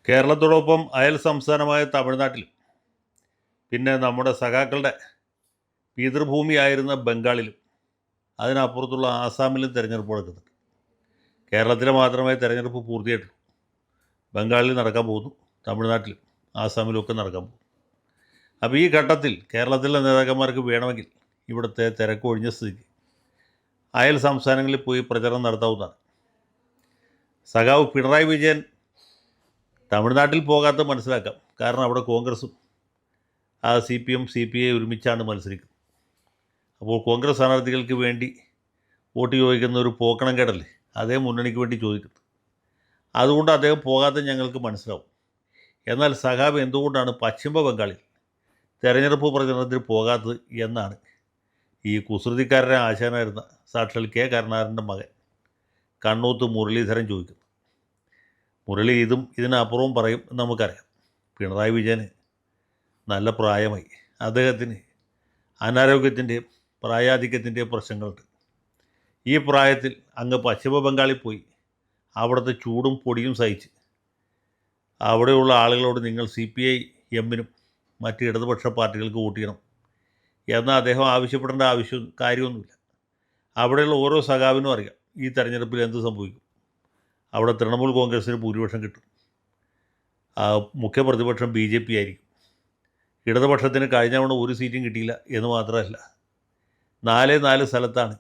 കേരളത്തോടൊപ്പം അയൽ സംസ്ഥാനമായ തമിഴ്നാട്ടിലും പിന്നെ നമ്മുടെ സഖാക്കളുടെ പിതൃഭൂമിയായിരുന്ന ബംഗാളിലും അതിനപ്പുറത്തുള്ള ആസാമിലും തിരഞ്ഞെടുപ്പ് നടക്കുന്നുണ്ട്. കേരളത്തിലെ മാത്രമേ തിരഞ്ഞെടുപ്പ് പൂർത്തിയായിട്ടുള്ളൂ. ബംഗാളിൽ നടക്കാൻ പോകുന്നു, തമിഴ്നാട്ടിലും ആസാമിലും ഒക്കെ നടക്കാൻ പോകുന്നു. അപ്പോൾ ഈ ഘട്ടത്തിൽ കേരളത്തിലെ നേതാക്കന്മാർക്ക് വേണമെങ്കിൽ ഇവിടുത്തെ തിരക്കൊഴിഞ്ഞ സ്ഥിതിക്ക് അയൽ സംസ്ഥാനങ്ങളിൽ പോയി പ്രചരണം നടത്താവുന്നതാണ്. സഖാവ് പിണറായി വിജയൻ തമിഴ്നാട്ടിൽ പോകാത്ത മനസ്സിലാക്കാം. കാരണം അവിടെ കോൺഗ്രസും CPM CPI ഒരുമിച്ചാണ് മത്സരിക്കുന്നത്. അപ്പോൾ കോൺഗ്രസ് സ്ഥാനാർത്ഥികൾക്ക് വേണ്ടി വോട്ട് ചോദിക്കുന്ന ഒരു പോക്കണം കേടല്ലേ അതേ മുന്നണിക്ക് വേണ്ടി ചോദിക്കുന്നത്. അതുകൊണ്ട് അദ്ദേഹം പോകാതെ ഞങ്ങൾക്ക് മനസ്സിലാവും. എന്നാൽ സഖാവ് എന്തുകൊണ്ടാണ് പശ്ചിമ ബംഗാളിൽ തെരഞ്ഞെടുപ്പ് പ്രചരണത്തിൽ പോകാത്തത് എന്നാണ് ഈ കുസൃതിക്കാരനെ ആശാനായിരുന്ന സാക്ഷാൽ കെ കരുണാകരൻ്റെ മകൻ കണ്ണൂത്ത് മുരളീധരൻ ചോദിക്കുന്നത്. മുരളി ഇതിനപ്പുറവും പറയും എന്ന് നമുക്കറിയാം. പിണറായി വിജയന് നല്ല പ്രായമായി, അദ്ദേഹത്തിന് അനാരോഗ്യത്തിൻ്റെയും പ്രായാധിക്യത്തിൻ്റെയും പ്രശ്നങ്ങളുണ്ട്. ഈ പ്രായത്തിൽ അങ്ങ് പശ്ചിമ ബംഗാളിൽ പോയി അവിടുത്തെ ചൂടും പൊടിയും സഹിച്ച് അവിടെയുള്ള ആളുകളോട് നിങ്ങൾ CPI എമ്മിനും മറ്റ് ഇടതുപക്ഷ പാർട്ടികൾക്ക് വോട്ട് ചെയ്യണം എന്ന് അദ്ദേഹം ആവശ്യപ്പെടേണ്ട കാര്യമൊന്നുമില്ല. അവിടെയുള്ള ഓരോ സഖാവിനും അറിയാം ഈ തെരഞ്ഞെടുപ്പിൽ എന്ത് സംഭവിക്കും. അവിടെ തൃണമൂൽ കോൺഗ്രസ്സിന് ഭൂരിപക്ഷം കിട്ടും, മുഖ്യ പ്രതിപക്ഷം BJP ആയിരിക്കും. ഇടതുപക്ഷത്തിന് കഴിഞ്ഞ തവണ ഒരു സീറ്റും കിട്ടിയില്ല എന്ന് മാത്രമല്ല 4 സ്ഥലത്താണ്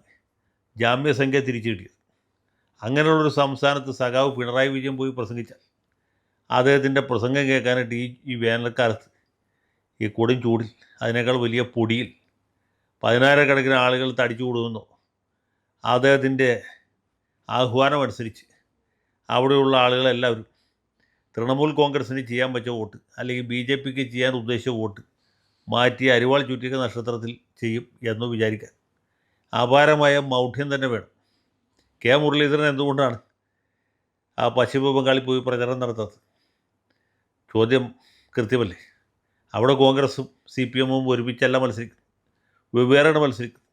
ജാമ്യസംഖ്യ തിരിച്ചു കിട്ടിയത്. അങ്ങനെയുള്ളൊരു സംസ്ഥാനത്ത് സഖാവ് പിണറായി വിജയൻ പോയി പ്രസംഗിച്ചാൽ അദ്ദേഹത്തിൻ്റെ പ്രസംഗം കേൾക്കാനായിട്ട് ഈ വേനൽക്കാലത്ത് ഈ കൊടും ചൂടിൽ അതിനേക്കാൾ വലിയ പൊടിയിൽ 10,000 ആളുകൾ തടിച്ചു കൂടുമെന്നോ അദ്ദേഹത്തിൻ്റെ ആഹ്വാനമനുസരിച്ച് അവിടെയുള്ള ആളുകളെല്ലാവരും തൃണമൂൽ കോൺഗ്രസ്സിന് ചെയ്യാൻ പറ്റിയ വോട്ട് അല്ലെങ്കിൽ BJPക്ക് ചെയ്യാൻ ഉദ്ദേശിച്ച വോട്ട് മാറ്റി അരിവാൾ ചുറ്റിക നക്ഷത്രത്തിൽ ചെയ്യും എന്ന് വിചാരിക്കാൻ അപാരമായ മൗഢ്യം തന്നെ വേണം. കെ മുരളീധരൻ എന്തുകൊണ്ടാണ് പശ്ചിമ ബംഗാളിൽ പോയി പ്രചരണം നടത്താത്തത്? ചോദ്യം കൃത്യമല്ലേ. അവിടെ കോൺഗ്രസും CPMഉം ഒരുമിച്ചല്ല മത്സരിക്കുന്നത്, വെവ്വേറെയാണ് മത്സരിക്കുന്നത്.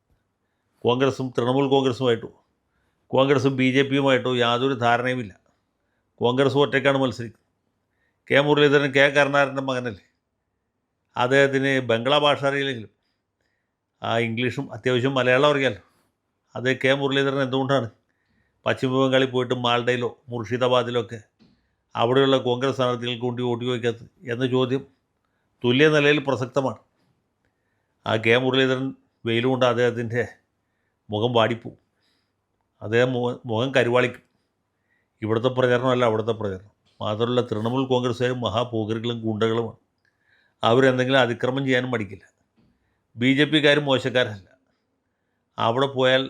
കോൺഗ്രസും തൃണമൂൽ കോൺഗ്രസുമായിട്ടോ കോൺഗ്രസും BJPയുമായിട്ടോ യാതൊരു ധാരണയുമില്ല. കോൺഗ്രസ് ഒറ്റയ്ക്കാണ് മത്സരിക്കുന്നത്. കെ മുരളീധരൻ കെ കരുണാകരൻ്റെ മകനല്ലേ. അദ്ദേഹത്തിന് ബംഗ്ലാ ഭാഷ അറിയില്ലെങ്കിലും ഇംഗ്ലീഷും അത്യാവശ്യം മലയാളം അറിയാമല്ലോ. അത് കെ മുരളീധരൻ എന്തുകൊണ്ടാണ് പശ്ചിമ ബംഗാളിൽ പോയിട്ട് മാൽഡയിലോ മുർഷിദാബാദിലോ ഒക്കെ അവിടെയുള്ള കോൺഗ്രസ് സ്ഥാനാർത്ഥികൾക്ക് വേണ്ടി വോട്ട് ചോദിക്കാത്തത് എന്ന ചോദ്യം തുല്യ നിലയിൽ പ്രസക്തമാണ്. കെ മുരളീധരൻ വെയിലുകൊണ്ട് അദ്ദേഹത്തിൻ്റെ മുഖം വാടിപ്പോവും, അദ്ദേഹം മുഖം കരുവാളിക്കും. ഇവിടുത്തെ പ്രചരണമല്ല അവിടുത്തെ പ്രചരണം. മാത്രമല്ല തൃണമൂൽ കോൺഗ്രസ്സുകാരും മഹാപോകറുകളും ഗുണ്ടകളുമാണ്. അവരെന്തെങ്കിലും അതിക്രമം ചെയ്യാനും മടിക്കില്ല. BJPക്കാരും മോശക്കാരല്ല. അവിടെ പോയാൽ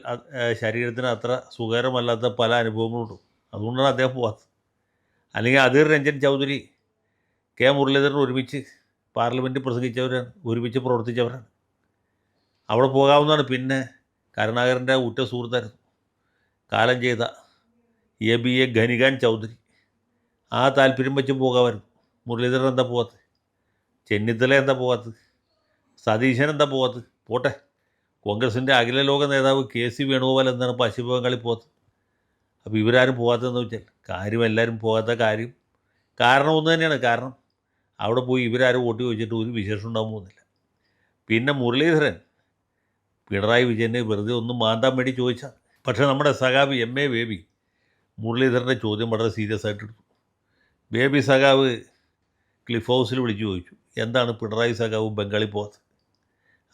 ശരീരത്തിന് അത്ര സുഖകരമല്ലാത്ത പല അനുഭവങ്ങളുണ്ട്. അതുകൊണ്ടാണ് അദ്ദേഹം പോകാത്തത്. അല്ലെങ്കിൽ അധീർ രഞ്ജൻ ചൗധരി കെ മുരളീധരൻ ഒരുമിച്ച് പാർലമെൻറ്റിൽ പ്രസംഗിച്ചവരാണ്, ഒരുമിച്ച് പ്രവർത്തിച്ചവരാണ്. അവിടെ പോകാവുന്നതാണ്. പിന്നെ കരുണാകരൻ്റെ ഉറ്റ സുഹൃത്തായിരുന്നു കാലം ചെയ്ത ABA ഘനികാൻ ചൗധരി, താല്പര്യം വെച്ച് പോകാമായിരുന്നു. മുരളീധരൻ എന്താ പോകാത്തത്? ചെന്നിത്തല എന്താ പോകാത്തത്? സതീശൻ എന്താ പോകാത്തത്? പോട്ടെ, കോൺഗ്രസിൻ്റെ അഖില ലോക നേതാവ് KC വേണുഗോപാൽ എന്താണ് പശ്ചിമ ബംഗാളിൽ പോകാത്തത്? അപ്പോൾ ഇവരാരും പോകാത്തതെന്ന് വെച്ചാൽ എല്ലാവരും പോകാത്ത കാരണം ഒന്ന് തന്നെയാണ്. കാരണം അവിടെ പോയി ഇവരാരും വോട്ട് ചോദിച്ചിട്ട് ഒരു വിശേഷം ഉണ്ടാകാൻ പോകുന്നില്ല. പിന്നെ മുരളീധരൻ പിണറായി വിജയനെ വെറുതെ ഒന്ന് മാന്താൻ വേണ്ടി ചോദിച്ചാൽ. പക്ഷേ നമ്മുടെ സഖാവ് MA ബേബി മുരളീധരൻ്റെ ചോദ്യം വളരെ സീരിയസ് ആയിട്ട് എടുത്തു. ബേബി സഖാവ് ക്ലിഫ് ഹൗസിൽ വിളിച്ചു ചോദിച്ചു, എന്താണ് പിണറായി സഖാവ് ബംഗാളിൽ പോകാത്തത്?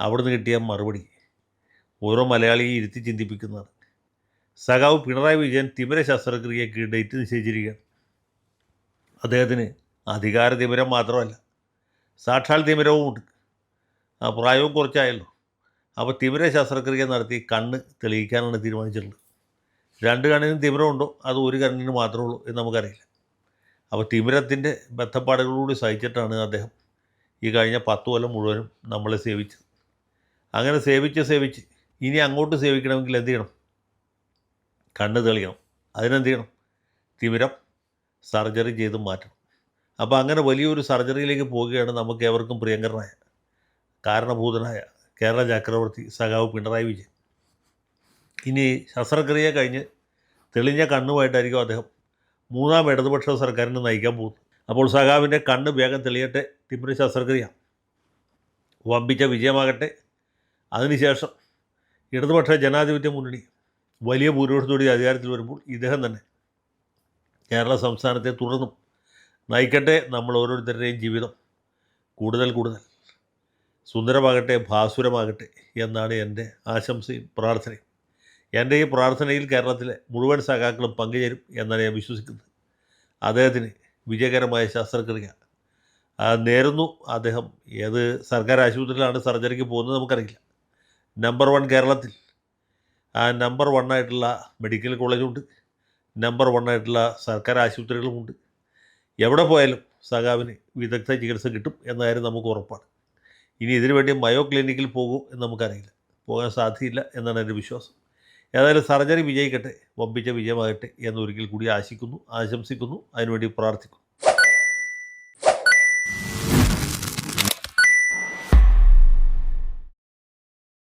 അവിടുന്ന് കിട്ടിയ മറുപടി ഓരോ മലയാളിയെ ഇരുത്തി ചിന്തിപ്പിക്കുന്നതാണ്. സഖാവ് പിണറായി വിജയൻ തിമിര ശസ്ത്രക്രിയയ്ക്ക് ഡേറ്റ് നിശ്ചയിച്ചിരിക്കുകയാണ്. അദ്ദേഹത്തിന് അധികാര തിമിരം മാത്രമല്ല, സാക്ഷാൽ തിമിരവുമുണ്ട്. പ്രായവും കുറച്ചായല്ലോ. അപ്പോൾ തിമിര ശസ്ത്രക്രിയ നടത്തി കണ്ണ് തെളിയിക്കാനാണ് തീരുമാനിച്ചിട്ടുള്ളത്. 2 കണ്ണിനും തിമിരമുണ്ടോ അത് ഒരു കണ്ണിന് മാത്രമേ ഉള്ളൂ എന്ന് നമുക്കറിയില്ല. അപ്പോൾ തിമിരത്തിൻ്റെ ബന്ധപ്പാടുകളോട് സഹിച്ചിട്ടാണ് അദ്ദേഹം ഈ കഴിഞ്ഞ 10 കൊല്ലം മുഴുവനും നമ്മളെ സേവിച്ചത്. അങ്ങനെ സേവിച്ച് ഇനി അങ്ങോട്ട് സേവിക്കണമെങ്കിൽ എന്ത് ചെയ്യണം? കണ്ണ് തെളിയണം. അതിനെന്ത് ചെയ്യണം? തിമിരം സർജറി ചെയ്ത് മാറ്റണം. അപ്പോൾ അങ്ങനെ വലിയൊരു സർജറിയിലേക്ക് പോവുകയാണ് നമുക്ക് ഏവർക്കും പ്രിയങ്കരനായ കാരണഭൂതനായ കേരള ചക്രവർത്തി സഖാവ് പിണറായി വിജയൻ. ഇനി ശസ്ത്രക്രിയ കഴിഞ്ഞ് തെളിഞ്ഞ കണ്ണുമായിട്ടായിരിക്കും അദ്ദേഹം 3ാം ഇടതുപക്ഷ സർക്കാരിനെ നയിക്കാൻ പോകുന്നത്. അപ്പോൾ സഖാവിൻ്റെ കണ്ണ് വേഗം തെളിയട്ടെ. തിമിര ശസ്ത്രക്രിയ വമ്പിച്ച വിജയമാകട്ടെ. അതിനുശേഷം ഇടതുപക്ഷ ജനാധിപത്യ മുന്നണി വലിയ ഭൂരിപക്ഷത്തോടെ അധികാരത്തിൽ വരുമ്പോൾ ഇദ്ദേഹം തന്നെ കേരള സംസ്ഥാനത്തെ തുടർന്നും നയിക്കട്ടെ. നമ്മൾ ഓരോരുത്തരുടെയും ജീവിതം കൂടുതൽ സുന്ദരമാകട്ടെ, ഭാസുരമാകട്ടെ എന്നാണ് എൻ്റെ ആശംസയും പ്രാർത്ഥനയും. എൻ്റെ ഈ പ്രാർത്ഥനയിൽ കേരളത്തിലെ മുഴുവൻ സഖാക്കളും പങ്കുചേരും എന്നാണ് ഞാൻ വിശ്വസിക്കുന്നത്. അദ്ദേഹത്തിന് വിജയകരമായ ശസ്ത്രക്രിയ നേരുന്നു. അദ്ദേഹം ഏത് സർക്കാർ ആശുപത്രിയിലാണ് സർജറിക്ക് പോകുന്നത് നമുക്കറിയില്ല. നമ്പർ 1 കേരളത്തിൽ നമ്പർ 1 ആയിട്ടുള്ള മെഡിക്കൽ കോളേജുണ്ട്, നമ്പർ 1 ആയിട്ടുള്ള സർക്കാർ ആശുപത്രികളുമുണ്ട്. എവിടെ പോയാലും സഖാവിന് വിദഗ്ധ ചികിത്സ കിട്ടും എന്ന കാര്യം നമുക്ക് ഉറപ്പാണ്. ഇനി ഇതിനു വേണ്ടി മയോ ക്ലിനിക്കിൽ പോകും എന്ന് നമുക്കറിയില്ല, പോകാൻ സാധ്യതയില്ല എന്നാണ് എൻ്റെ വിശ്വാസം. ഏതായാലും സർജറി വിജയിക്കട്ടെ, വമ്പിച്ച വിജയമാകട്ടെ എന്നൊരിക്കൽ കൂടി ആശംസിക്കുന്നു, അതിനുവേണ്ടി പ്രാർത്ഥിക്കുന്നു.